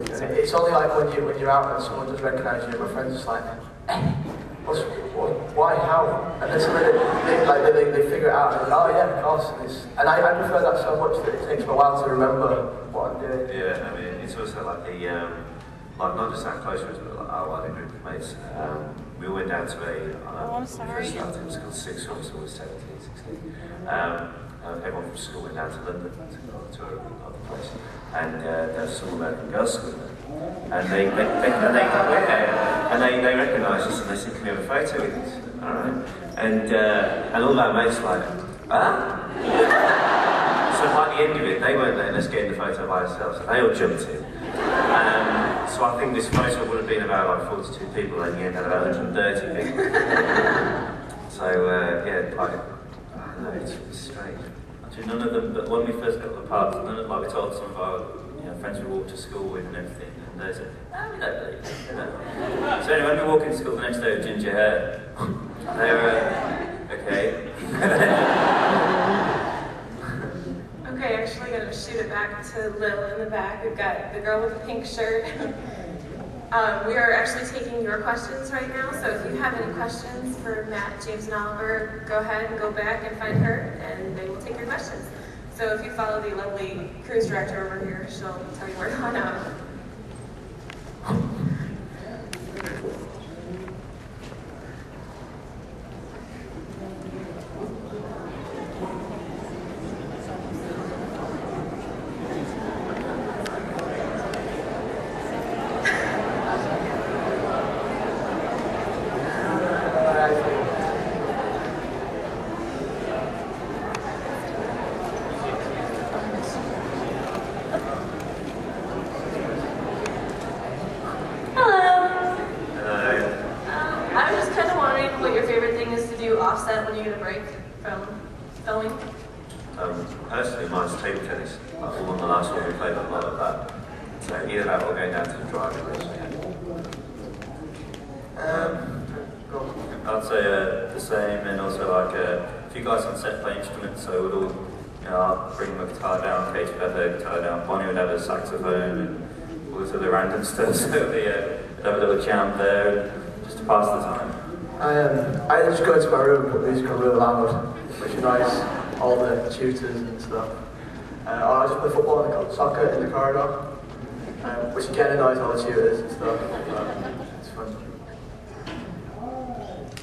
It's only like when you're out and someone does recognise you, my friends just like, why, how? And then suddenly they figure it out and oh yeah, of course. And I prefer that so much that it takes me a while to remember what I'm doing. Yeah, I mean, it's also like the, like not just our close friends, but like our wider group of mates. We all went down to a, first started, it was called 6 Weeks, or 17, 16. Everyone from school went down to London to a place, and there was some American girls school there. And they recognised us and they said, "Can we have a photo with us?" Alright. And all our mates were like, "Ah?" So by the end of it, they weren't letting us get in the photo by ourselves, so they all jumped in. So I think this photo would have been about like 42 people, and you had about 130 people. So yeah, like, I don't know, it's strange. Actually, none of them, but when we first got to the pub, none of, like we told some of our friends we walked to school with and everything, and they said, "Oh, we don't believe it," you know. So anyway, when we walk into school the next day with ginger hair, they were, okay. Okay, actually going to shoot it back to Lil in the back. We've got the girl with the pink shirt. We are actually taking your questions right now, so if you have any questions for Matt, James, and Oliver, go ahead and go back and find her, and they will take your questions. So if you follow the lovely cruise director over here, she'll tell you where to hunt out. When you get a break from filming? Personally, mine's table tennis. Like, on the last one we played a lot of that. So either that or going down to the driving range. I'd say the same, and also like a few guys on set play instruments, so we'd all, I'd bring my guitar down, Kate would have her guitar down, Bonnie would have a saxophone, and all this other random stuff, so we'd have a little jam there, just to pass the time. I just go into my room and put music on really loud, which annoys all the tutors and stuff. Or I just play football and soccer in the corridor, which again annoys all the tutors and stuff. It's fun.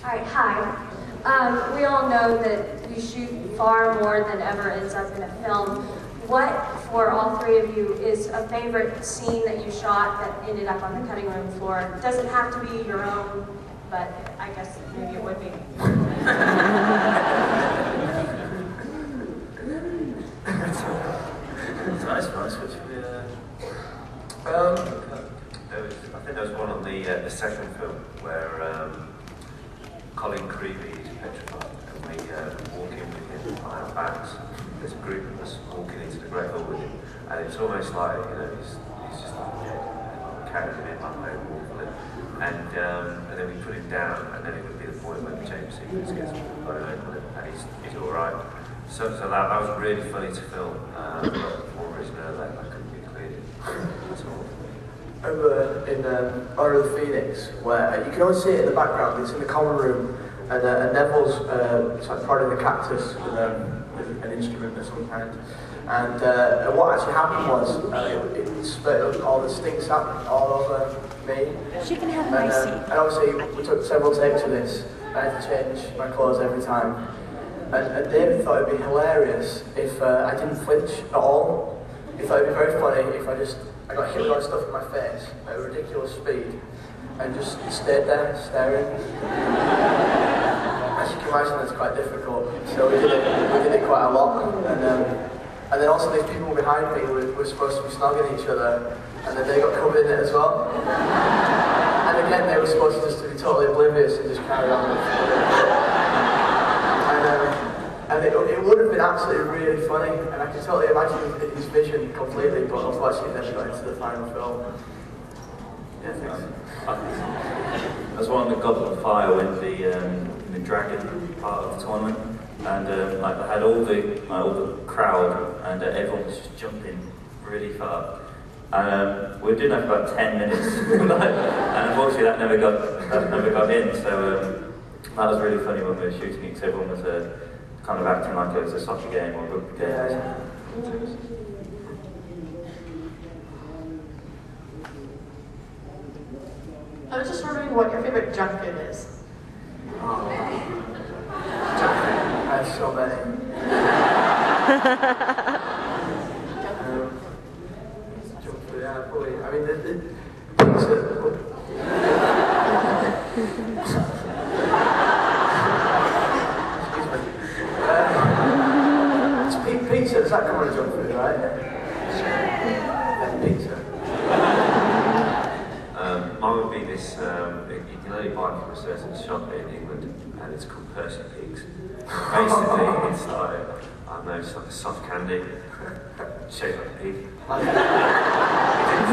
Alright, hi. We all know that you shoot far more than ever ends up in a film. What, for all three of you, is a favorite scene that you shot that ended up on the cutting room floor? It doesn't have to be your own, but I guess maybe it would be. It's nice, which we, I think there was one on the second film where Colin Creevy is petrified, and we walk in with him on our backs. There's a group of us walking into the Great Hall with him, and it's almost like, he's just like dead, and carrying him in like no wall. And then we put him down, and then it would be the point when James Sequence gets blown open, and he's all right. So that was really funny to film, but for some reason that couldn't be cleared at all. Over in Order of the Phoenix, where you can always see it in the background, it's in the common room, and Neville's like prodding the cactus with an instrument of some kind. And what actually happened was, it split up all the stink sap all over me. She can have my seat. And obviously, we took several takes of this. I had to change my clothes every time. And David thought it'd be hilarious if I didn't flinch at all. He thought it'd be very funny if I got hit with stuff in my face at a ridiculous speed and just stayed there staring. As you can imagine, that's quite difficult. So we did it quite a lot. And then also these people behind me were supposed to be snogging each other, and then they got covered in it as well. And again, they were supposed to just be totally oblivious and just carry on. And it would have been absolutely really funny, and I can totally imagine his vision completely, but unfortunately it never got into the final film. Yeah, thanks. That's one of the Goblet of Fire when the dragon part of the tournament, and like they had all the crowd, and everyone was just jumping really far. And we were doing that for about 10 minutes, and unfortunately that never got in. So that was really funny when we were shooting it, because everyone was kind of acting like it was a soccer game or a rugby game. Yeah. I was just wondering what your favorite junk food is. I have so many. Junk food, yeah, probably. I mean, the pizza. Pizza, does that come on a junk food, right? Pizza. Mine would be this, you can only buy it from a certain shop in England, and it's called Percy Pigs. Basically, it's like, I don't know, it's like a soft candy, shaped like a pig. It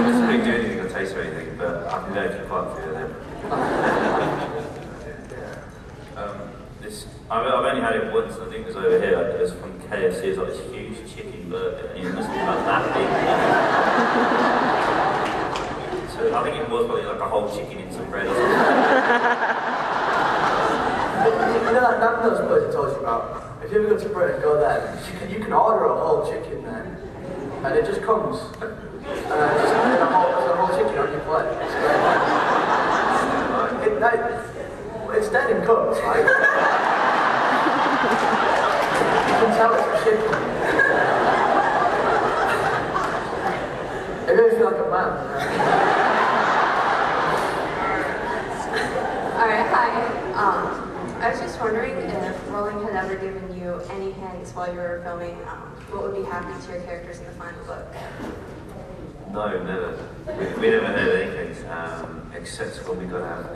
doesn't really do anything or taste or anything, but I can go for quite a few of them. I've only had it once, I think it was over here. It was from KFC. It's like this huge chicken burger, and it must be about that big. So I think it was probably like a whole chicken in some bread or something. You know that Nando's place I told you about? If you ever go to Britain, go there. You can order a whole chicken there, and it just comes. Just there's a whole chicken on your plate. It's dead and cooked, right? You can tell it's a chicken. It made me feel like a man. Alright, hi. I was just wondering if Rowling had ever given you any hints while you were filming what would be happening to your characters in the final book. No, never. We never heard anything, except when we got out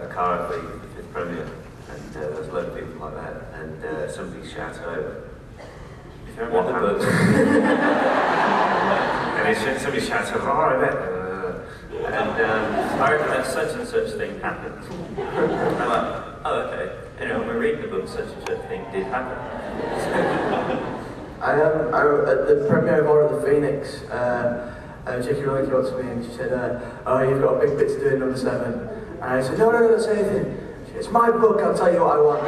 the car at the 5th premiere, and there was a load of people like that, and somebody shouted over. If you remember the book. And somebody shouted over, oh, I bet. And I reckon that such and such thing happened. I'm like, oh, okay. Anyway, when we're reading the book, such and such thing did happen. I at the premiere of Order of the Phoenix, J.K. Rowling came up to me and she said, oh, you've got a big bit to do in number 7. And I said, no, don't say anything. She said, it's my book, I'll tell you what I want.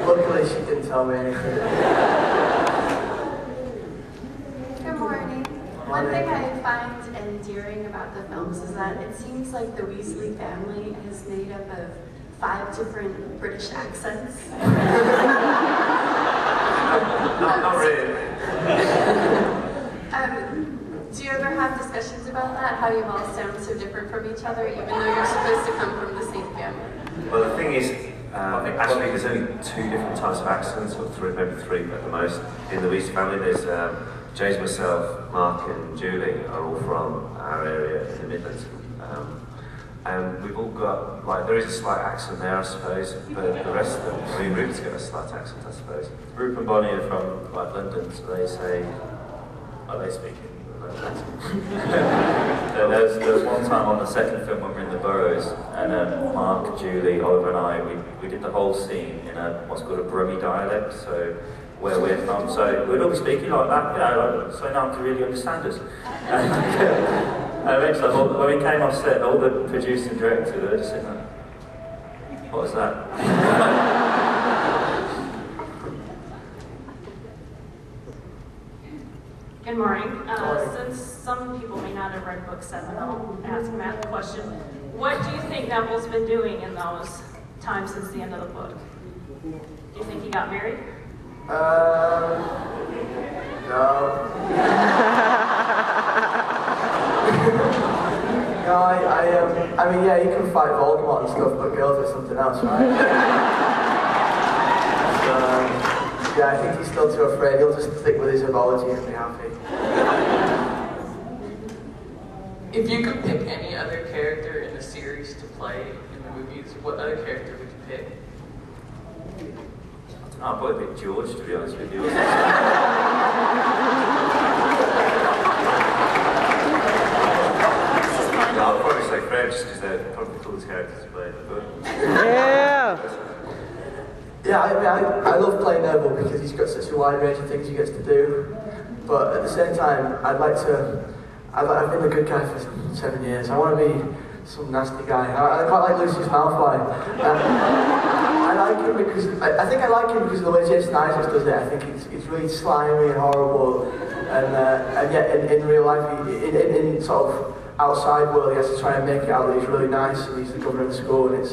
Luckily, she didn't tell me anything. Good morning. One thing I find endearing about the films is that it seems like the Weasley family is made up of 5 different British accents. not really. Do you ever have discussions about that? How you all sound so different from each other, even though you're supposed to come from the same family? Well, the thing is, actually, there's only 2 different types of accents, or 3, maybe 3 at the most. In the Weasley family, there's James, myself, Mark, and Julie are all from our area in the Midlands. And we've all got, like, there is a slight accent there, I suppose, but the rest of them, I mean, Rupert's got a slight accent, I suppose. Rupert and Bonnie are from like London, so they say, are they speaking? there was one time on the second film when we were in the Burrows, and Mark, Julie, Oliver and I, we did the whole scene in what's called a Brummie dialect, so where we're from, so we'd all be speaking like that, you know, so no one could really understand us. And eventually, when we came off set, all the producers and directors were just sitting like, what was that? Good morning. Since some people may not have read book 7, I'll ask Matt the question. What do you think Neville's been doing in those times since the end of the book? Do you think he got married? No. No, I mean, yeah, you can fight Voldemort and stuff, but girls are something else, right? So, yeah, I think he's still too afraid. He'll just stick with his herbology and be happy. If you could pick any other character in the series to play in the movies, what other character would you pick? I'll probably pick George, to be honest with you. I'll probably say Fred. show just because they're probably the coolest characters to play. But... Yeah, I love playing Neville because he's got such a wide range of things he gets to do. But at the same time, I've been the good guy for 7 years. I want to be some nasty guy. I quite like Lucius Malfoy. I like him because I think I like him because of the way Jason Isaacs does it. I think it's really slimy and horrible, and yet in real life, in sort of outside world, he has to try and make it out that he's really nice and he's the governor of the school, and it's